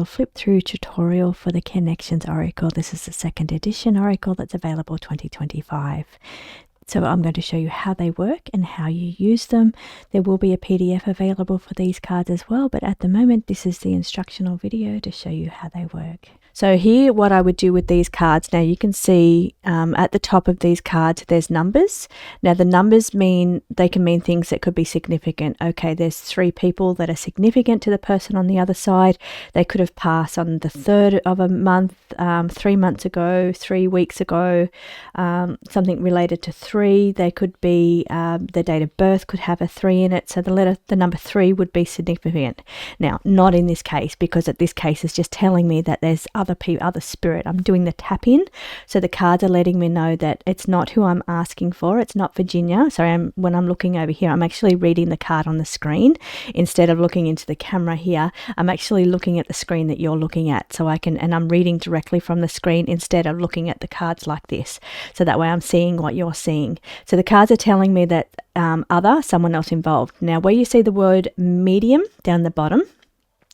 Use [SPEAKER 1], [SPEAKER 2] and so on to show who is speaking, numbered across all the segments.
[SPEAKER 1] little flip through tutorial for the Connections Oracle. This is the 2nd edition Oracle that's available 2025. So I'm going to show you how they work and how you use them. There will be a PDF available for these cards as well, but at the moment this is the instructional video to show you how they work. So here, what I would do with these cards, now you can see at the top of these cards there's numbers. Now the numbers they can mean things that could be significant. Okay, there's 3 people that are significant to the person on the other side. They could have passed on the 3rd of a month, 3 months ago, 3 weeks ago, something related to 3. They could be, the date of birth could have a 3 in it, so the number 3 would be significant. Now, not in this case, because at this case it's just telling me that there's other people, other spirit. I'm doing the tap in, so the cards are letting me know that it's not who I'm asking for. It's not Virginia. Sorry, when I'm looking over here, I'm actually reading the card on the screen instead of looking into the camera here. I'm actually looking at the screen that you're looking at, so and I'm reading directly from the screen instead of looking at the cards like this. So that way I'm seeing what you're seeing. So the cards are telling me that someone else involved. Now, where you see the word medium down the bottom,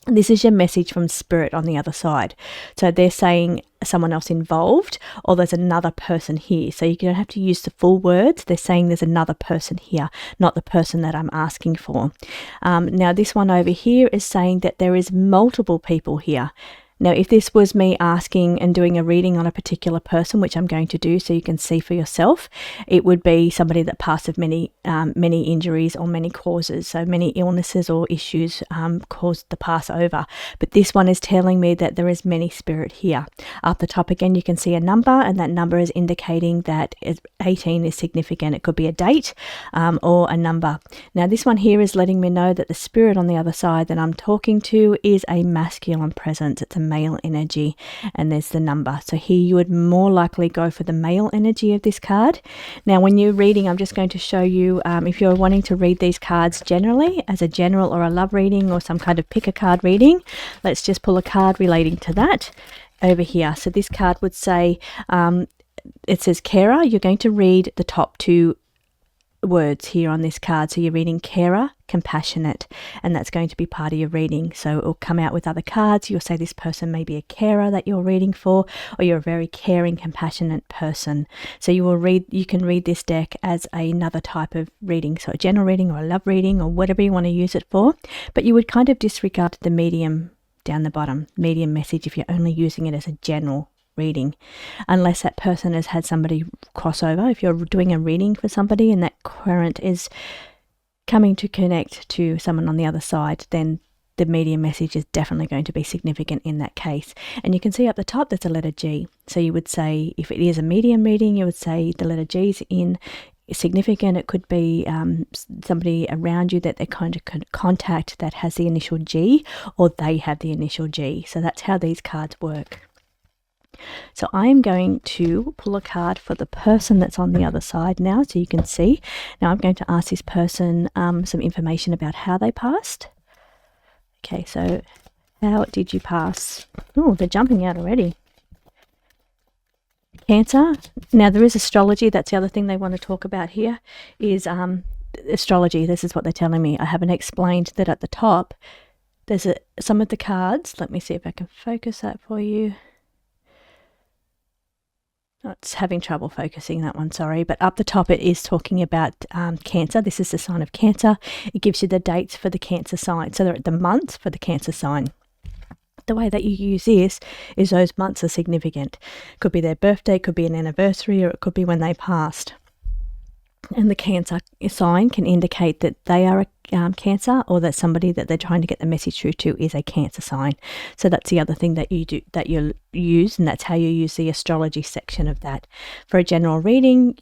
[SPEAKER 1] this is your message from spirit on the other side. So they're saying someone else involved, or there's another person here. So you don't have to use the full words. They're saying there's another person here, not the person that I'm asking for. Now this one over here is saying that there is multiple people here. Now, if this was me asking and doing a reading on a particular person, which I'm going to do so you can see for yourself, it would be somebody that passed of many injuries or many causes. So many illnesses or issues caused the pass over. But this one is telling me that there is many spirit here. Up the top again, you can see a number, and that number is indicating that 18 is significant. It could be a date or a number. Now, this one here is letting me know that the spirit on the other side that I'm talking to is a masculine presence. It's a male energy, and there's the number. So here you would more likely go for the male energy of this card. Now when you're reading, I'm just going to show you if you're wanting to read these cards generally as a general or a love reading or some kind of pick a card reading, let's just pull a card relating to that over here. So this card would say, it says carer. You're going to read the top 2 words here on this card. So you're reading carer, compassionate, and that's going to be part of your reading. So it will come out with other cards. You'll say this person may be a carer that you're reading for, or you're a very caring, compassionate person. So you can read this deck as another type of reading, so a general reading or a love reading or whatever you want to use it for, but you would kind of disregard the medium down the bottom, medium message, if you're only using it as a general reading, unless that person has had somebody cross over. If you're doing a reading for somebody and that current is coming to connect to someone on the other side, then the medium message is definitely going to be significant in that case. And you can see up the top there's a letter G. So you would say, if it is a medium reading, you would say the letter G is in significant. It could be somebody around you that they're kind of contact that has the initial G, or they have the initial G. So that's how these cards work. So I'm going to pull a card for the person that's on the other side now, so you can see. Now I'm going to ask this person some information about how they passed. Okay, so how did you pass? Oh, they're jumping out already. Cancer. Now there is astrology. That's the other thing they want to talk about here is astrology. This is what they're telling me. I haven't explained that at the top there's some of the cards. Let me see if I can focus that for you. It's having trouble focusing, that one, sorry. But up the top it is talking about Cancer. This is the sign of Cancer. It gives you the dates for the Cancer sign. So they're at the months for the Cancer sign. The way that you use this is those months are significant. Could be their birthday, could be an anniversary, or it could be when they passed. And the Cancer sign can indicate that they are a Cancer, or that somebody that they're trying to get the message through to is a Cancer sign. So that's the other thing that you do, that you'll use, and that's how you use the astrology section of that. For a general reading,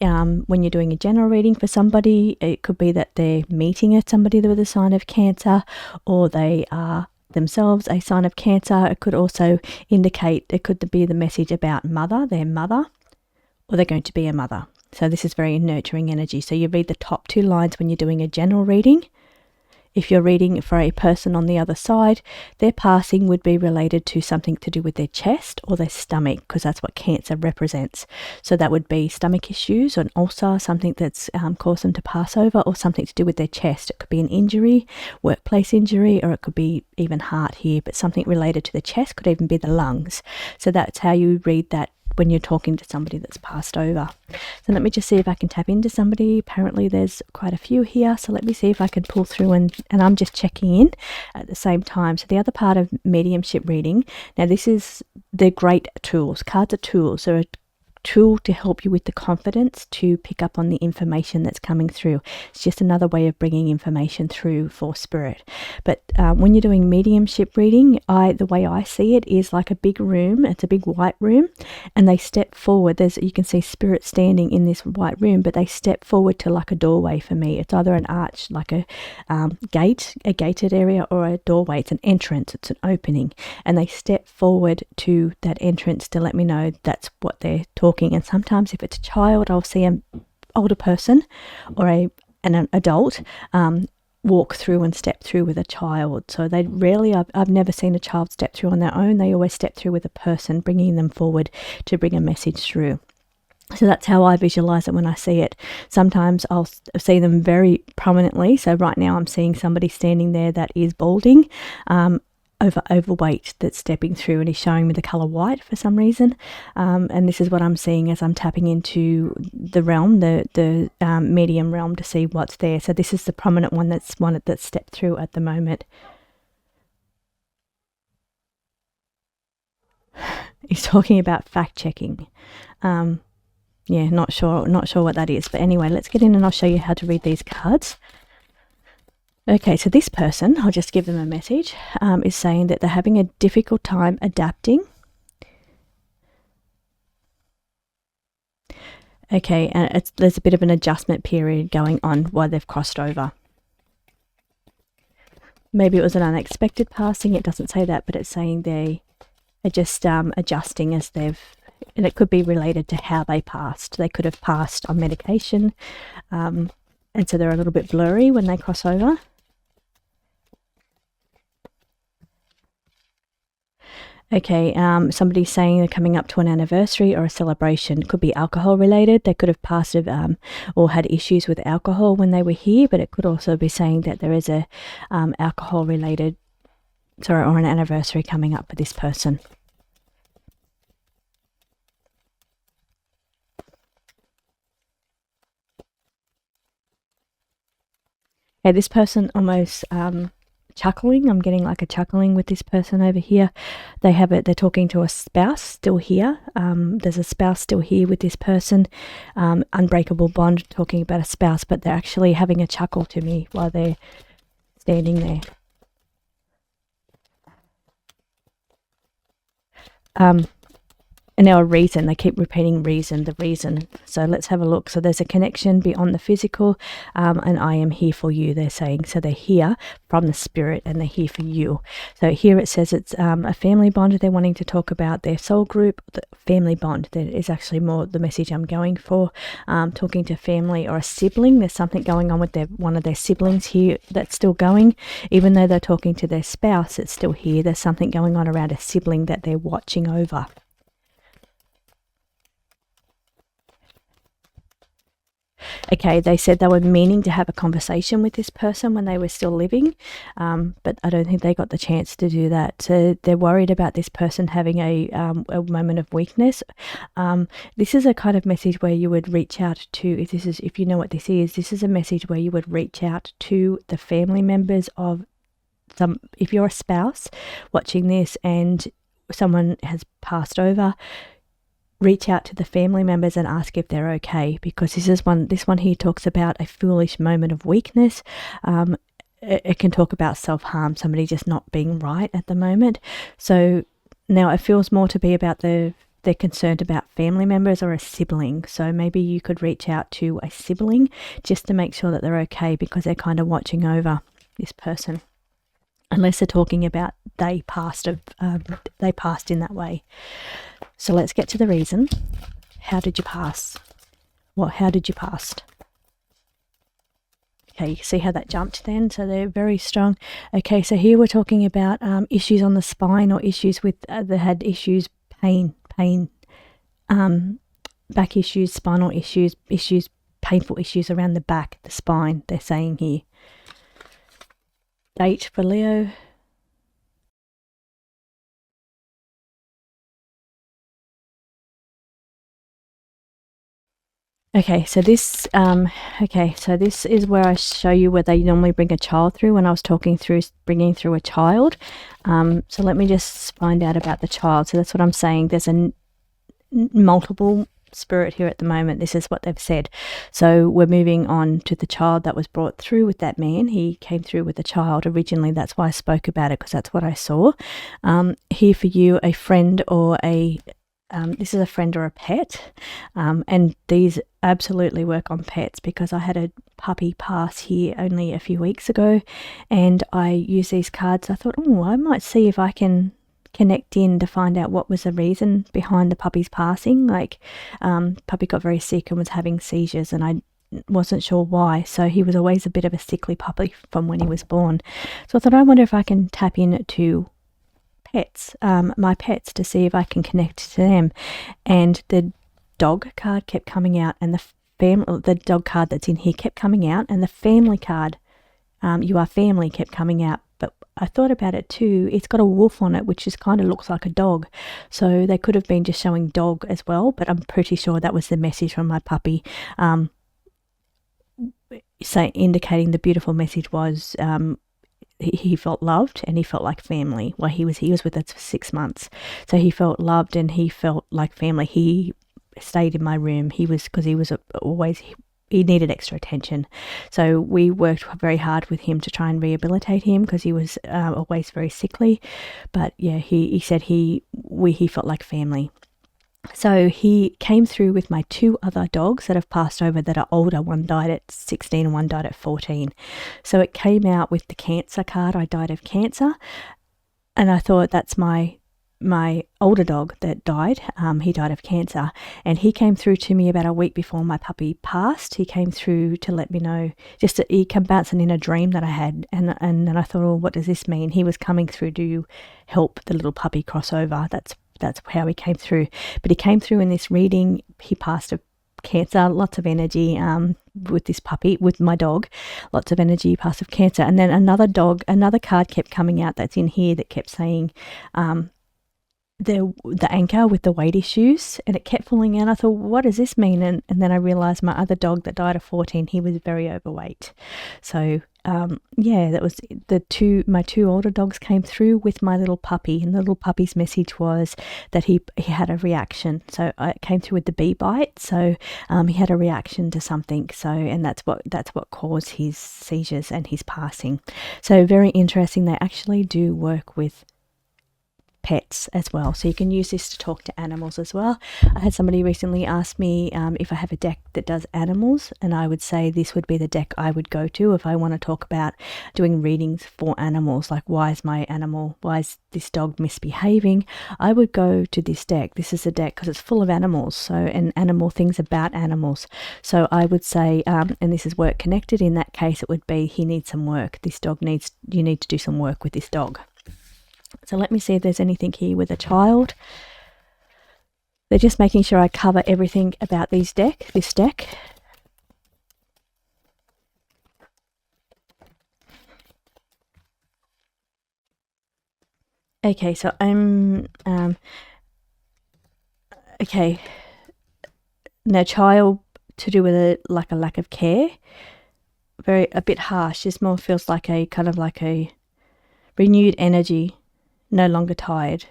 [SPEAKER 1] when you're doing a general reading for somebody, it could be that they're meeting somebody with a sign of Cancer, or they are themselves a sign of Cancer. It could also indicate, it could be the message about their mother, or they're going to be a mother. So this is very nurturing energy. So you read the top 2 lines when you're doing a general reading. if you're reading for a person on the other side, their passing would be related to something to do with their chest or their stomach, because that's what Cancer represents. So that would be stomach issues, or an ulcer, something that's caused them to pass over, or something to do with their chest. It could be an injury, workplace injury, or it could be even heart here, but something related to the chest, could even be the lungs. So that's how you read that when you're talking to somebody that's passed over. So let me just see if I can tap into somebody. Apparently there's quite a few here, so let me see if I can pull through, and I'm just checking in at the same time. So the other part of mediumship reading, now this is, they're great tools. Cards are tools. They're a tool to help you with the confidence to pick up on the information that's coming through. It's just another way of bringing information through for spirit. But when you're doing mediumship reading, the way I see it is like a big room. It's a big white room, and they step forward. You can see spirit standing in this white room, but they step forward to like a doorway for me. It's either an arch, like a gate, a gated area, or a doorway. It's an entrance, it's an opening, and they step forward to that entrance to let me know that's what they're talking. And sometimes if it's a child, I'll see an older person or an adult walk through and step through with a child. So they rarely, I've never seen a child step through on their own. They always step through with a person, bringing them forward to bring a message through. So that's how I visualize it when I see it. Sometimes I'll see them very prominently. So right now I'm seeing somebody standing there that is balding, overweight, that's stepping through, and he's showing me the color white for some reason, and this is what I'm seeing as I'm tapping into the realm, the medium realm, to see what's there. So this is the prominent one that's stepped through at the moment. He's talking about fact checking. Yeah, not sure what that is, but anyway, let's get in and I'll show you how to read these cards. Okay, so this person, I'll just give them a message, is saying that they're having a difficult time adapting. Okay, and there's a bit of an adjustment period going on while they've crossed over. Maybe it was an unexpected passing. It doesn't say that, but it's saying they are just adjusting as they've, and it could be related to how they passed. They could have passed on medication, and so they're a little bit blurry when they cross over. Okay, somebody's saying they're coming up to an anniversary or a celebration. Could be alcohol related. They could have passed or had issues with alcohol when they were here, but it could also be saying that there is a alcohol related, or an anniversary coming up for this person. Okay, this person almost chuckling. I'm getting like a chuckling with this person over here. They're talking to a spouse still here. There's a spouse still here with this person. Unbreakable bond, talking about a spouse, but they're actually having a chuckle to me while they're standing there. And now a reason, they keep repeating reason, the reason. So let's have a look. So there's a connection beyond the physical, and I am here for you, they're saying. So they're here from the spirit and they're here for you. So here it says it's a family bond. They're wanting to talk about their soul group, the family bond. That is actually more the message I'm going for. Talking to family or a sibling. There's something going on with one of their siblings here that's still going. Even though they're talking to their spouse, it's still here. There's something going on around a sibling that they're watching over. Okay, they said they were meaning to have a conversation with this person when they were still living, but I don't think they got the chance to do that. So they're worried about this person having a moment of weakness. This is a kind of message where you would reach out to, if you know what this is a message where you would reach out to the family members of if you're a spouse watching this and someone has passed over, reach out to the family members and ask if they're okay, because this one here talks about a foolish moment of weakness. It can talk about self-harm, somebody just not being right at the moment. So now it feels more to be about they're concerned about family members or a sibling. So maybe you could reach out to a sibling just to make sure that they're okay, because they're kind of watching over this person. Unless they're talking about they passed in that way. So let's get to the reason. How did you pass? How did you pass? Okay, you see how that jumped then? So they're very strong. Okay, so here we're talking about issues on the spine, or issues with, they had issues, pain, back issues, spinal issues, painful issues around the back, the spine, they're saying here. Date for Leo. Okay, so this is where I show you where they normally bring a child through, when I was talking through bringing through a child. So let me just find out about the child. So that's what I'm saying. There's a multiple spirit here at the moment. This is what they've said. So we're moving on to the child that was brought through with that man. He came through with a child originally. That's why I spoke about it, because that's what I saw. Here for you, a friend or a this is a friend or a pet, and these absolutely work on pets, because I had a puppy pass here only a few weeks ago, and I used these cards. I thought, oh, I might see if I can connect in to find out what was the reason behind the puppy's passing. Like, puppy got very sick and was having seizures, and I wasn't sure why. So he was always a bit of a sickly puppy from when he was born. So I thought, I wonder if I can tap into pets, my pets, to see if I can connect to them. And the dog card kept coming out, and the dog card that's in here kept coming out, and the family card, you are family, kept coming out. But I thought about it too. It's got a wolf on it, which just kind of looks like a dog. So they could have been just showing dog as well, but I'm pretty sure that was the message from my puppy, indicating the beautiful message was, he felt loved and he felt like family. Well, he was with us for 6 months, so he felt loved and he felt like family. He stayed in my room. Because he was always, he needed extra attention, so we worked very hard with him to try and rehabilitate him, because he was always very sickly. But yeah, he said he felt like family. So he came through with my 2 other dogs that have passed over that are older. One died at 16 and one died at 14. So it came out with the cancer card. I died of cancer. And I thought, that's my older dog that died. He died of cancer. And he came through to me about a week before my puppy passed. He came through to let me know, he came bouncing in a dream that I had. And then I thought, oh, what does this mean? He was coming through to help the little puppy cross over. That's how he came through. But he came through in this reading. He passed of cancer, lots of energy, with this puppy, with my dog, lots of energy, passed of cancer. And then another card kept coming out that's in here that kept saying, the anchor with the weight issues, and it kept falling out. I thought, what does this mean? And then I realized my other dog that died of 14, he was very overweight. So that was my 2 older dogs came through with my little puppy, and the little puppy's message was that he had a reaction. So I came through with the bee bite. So he had a reaction to something. So, and that's what caused his seizures and his passing. So very interesting. They actually do work with pets as well, so you can use this to talk to animals as well. I had somebody recently ask me if I have a deck that does animals, and I would say this would be the deck I would go to if I want to talk about doing readings for animals, like why is this dog misbehaving. I would go to this deck. This is a deck because it's full of animals, so, and animal things about animals. So I would say, and this is work connected, in that case it would be, he needs some work. You need to do some work with this dog. So let me see if there's anything here with a child. They're just making sure I cover everything about this deck. Okay, so I'm okay. Now, child, to do with a lack of care, a bit harsh. This more feels like a kind of like a renewed energy. No longer tired.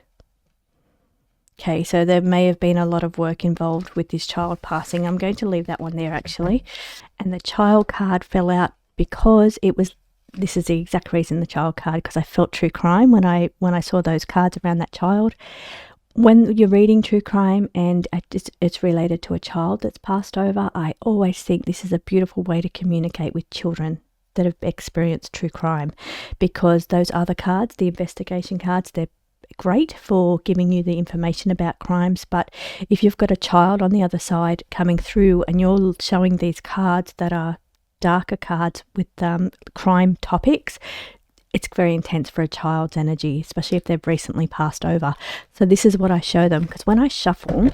[SPEAKER 1] Okay, so there may have been a lot of work involved with this child passing. I'm going to leave that one there actually. And the child card fell out because this is the exact reason, the child card, because I felt true crime when I saw those cards around that child. When you're reading true crime and it's related to a child that's passed over, I always think this is a beautiful way to communicate with children that have experienced true crime, because those other cards, the investigation cards, they're great for giving you the information about crimes. But if you've got a child on the other side coming through and you're showing these cards that are darker cards with crime topics, it's very intense for a child's energy, especially if they've recently passed over. So this is what I show them, because when I shuffle,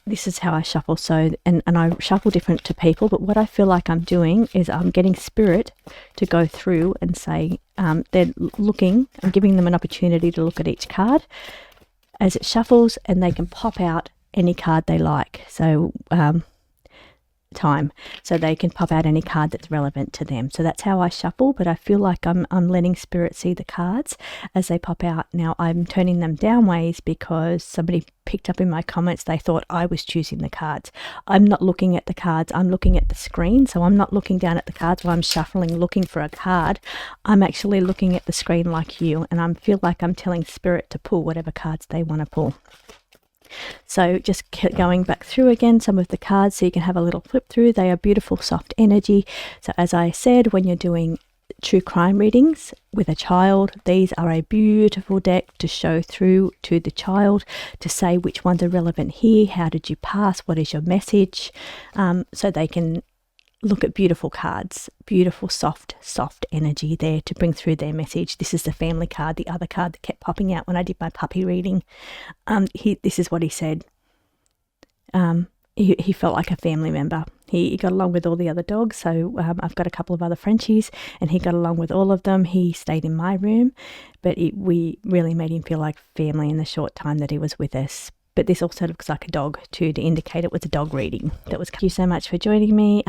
[SPEAKER 1] this is how I shuffle. So, and I shuffle different to people, but what I feel like I'm doing is I'm getting spirit to go through and say, they're looking, I'm giving them an opportunity to look at each card as it shuffles, and they can pop out any card they like. So, so they can pop out any card that's relevant to them. So that's how I shuffle, but I feel like I'm letting spirit see the cards as they pop out. Now I'm turning them down ways because somebody picked up in my comments they thought I was choosing the cards. I'm not looking at the cards, I'm looking at the screen. So I'm not looking down at the cards while I'm shuffling looking for a card. I'm actually looking at the screen like you, and I feel like I'm telling spirit to pull whatever cards they want to pull. So just going back through again some of the cards so you can have a little flip through. They are beautiful, soft energy. So as I said, when you're doing true crime readings with a child, these are a beautiful deck to show through to the child to say which ones are relevant here. How did you pass? What is your message? So they can look at beautiful cards, beautiful, soft energy there to bring through their message. This is the family card, the other card that kept popping out when I did my puppy reading. This is what he said. He felt like a family member. He got along with all the other dogs. So I've got a couple of other Frenchies, and he got along with all of them. He stayed in my room, but we really made him feel like family in the short time that he was with us. But this also looks like a dog too, to indicate it was a dog reading. Thank you so much for joining me.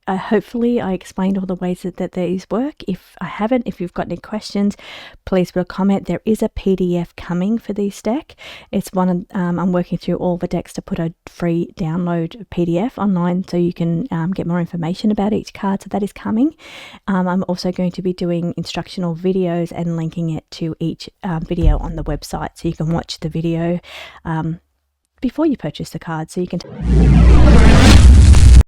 [SPEAKER 1] Hopefully I explained all the ways that these work. If I haven't, if you've got any questions, please put a comment. There is a PDF coming for this deck. It's one I'm working through all the decks to put a free download PDF online so you can get more information about each card. So that is coming. I'm also going to be doing instructional videos and linking it to each video on the website, so you can watch the video before you purchase the card, so you can